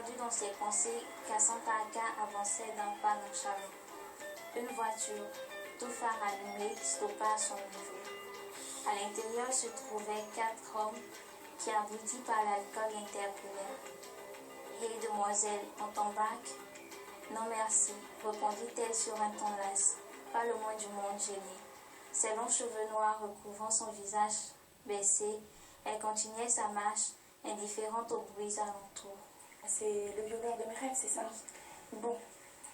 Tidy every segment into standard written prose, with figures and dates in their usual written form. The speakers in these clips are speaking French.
perdu dans ses pensées qu'Asantaka avançait d'un pas nonchalant. Une voiture, tout phare allumé, stoppa à son niveau. À l'intérieur se trouvaient 4 hommes qui, abrutis par l'alcool, l'interpellèrent. « Hé, demoiselle, on t'embarque ?»« Non merci, répondit-elle sur un ton las, pas le moins du monde gênée. Ses longs cheveux noirs recouvrant son visage baissé, elle continuait sa marche, indifférente aux bruits alentours. C'est le violeur de mes rêves, c'est ça? Bon,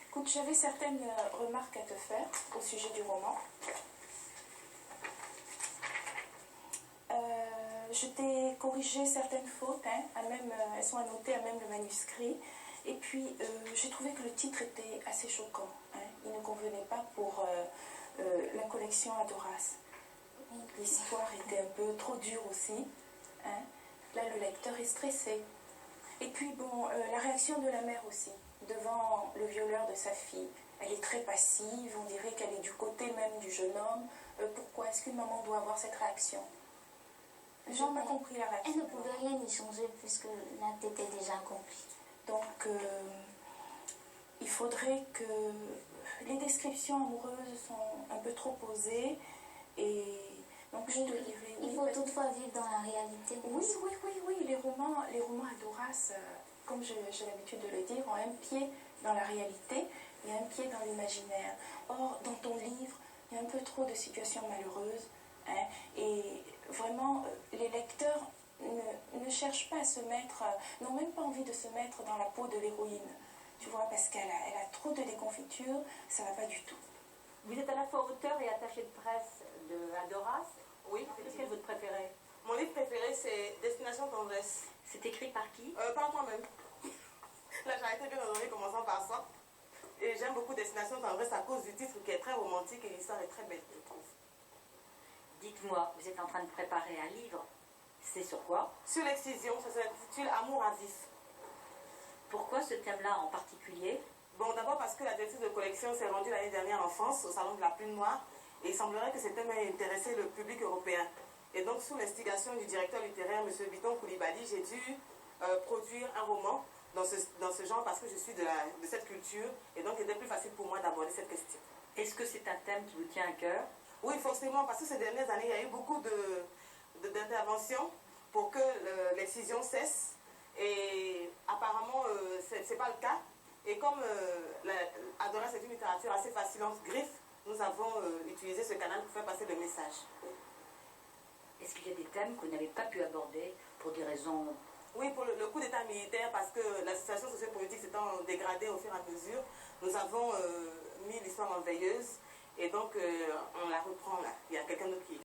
écoute, j'avais certaines remarques à te faire au sujet du roman. Je t'ai corrigé certaines fautes, hein, elles sont annotées à même le manuscrit. Et puis, j'ai trouvé que le titre était assez choquant. Hein. Il ne convenait pas pour la collection Adoras. L'histoire était un peu trop dure aussi. Hein. Là, le lecteur est stressé. Et puis, bon, la réaction de la mère aussi, devant le violeur de sa fille. Elle est très passive, on dirait qu'elle est du côté même du jeune homme. Pourquoi est-ce qu'une maman doit avoir cette réaction? Jean n'a compris la réaction. Elle ne pouvait rien y changer puisque l'acte était déjà accompli. Donc, il faudrait que les descriptions amoureuses sont un peu trop posées. Et donc, je te dirais... Il faut toutefois vivre dans la réalité. Oui. Les romans Adoras, comme j'ai l'habitude de le dire, ont un pied dans la réalité et un pied dans l'imaginaire. Or, dans ton livre, il y a un peu trop de situations malheureuses. Hein, et vraiment, les lecteurs ne cherchent pas à se mettre, n'ont même pas envie de se mettre dans la peau de l'héroïne. Tu vois, parce qu'elle a trop de déconfiture, ça va pas du tout. Vous êtes à la fois auteur et attaché de presse de Adoras. Oui. Quel est votre préféré? Mon livre préféré, c'est Destination Tendresse. C'est écrit par qui? Par moi-même. Là, j'ai été bien honorée commençant par ça. Et j'aime beaucoup Destination Tendresse à cause du titre qui est très romantique et l'histoire est très belle, je trouve. Dites-moi, vous êtes en train de préparer un livre. C'est sur quoi? Sur l'excision, ça s'intitule Amour à vif. Pourquoi ce thème-là en particulier? Bon, d'abord parce que la directrice de collection s'est rendue l'année dernière en France, au Salon de la Plume Noire, et il semblerait que ce thème ait intéressé le public européen. Et donc, sous l'instigation du directeur littéraire, M. Biton Koulibaly, j'ai dû produire un roman dans ce genre parce que je suis de cette culture, et donc il était plus facile pour moi d'aborder cette question. Est-ce que c'est un thème qui vous tient à cœur? Oui, forcément, parce que ces dernières années, il y a eu beaucoup d'interventions pour que l'excision cesse. Et apparemment, ce n'est pas le cas. Et comme Adoras est une littérature assez fascinante, griffe, nous avons utilisé ce canal pour faire passer le message. Est-ce qu'il y a des thèmes que vous n'avez pas pu aborder pour des raisons... Oui, pour le coup d'état militaire, parce que la situation sociopolitique s'étant dégradée au fur et à mesure, nous avons mis l'histoire en veilleuse. Et donc, on la reprend là. Il y a quelqu'un d'autre qui...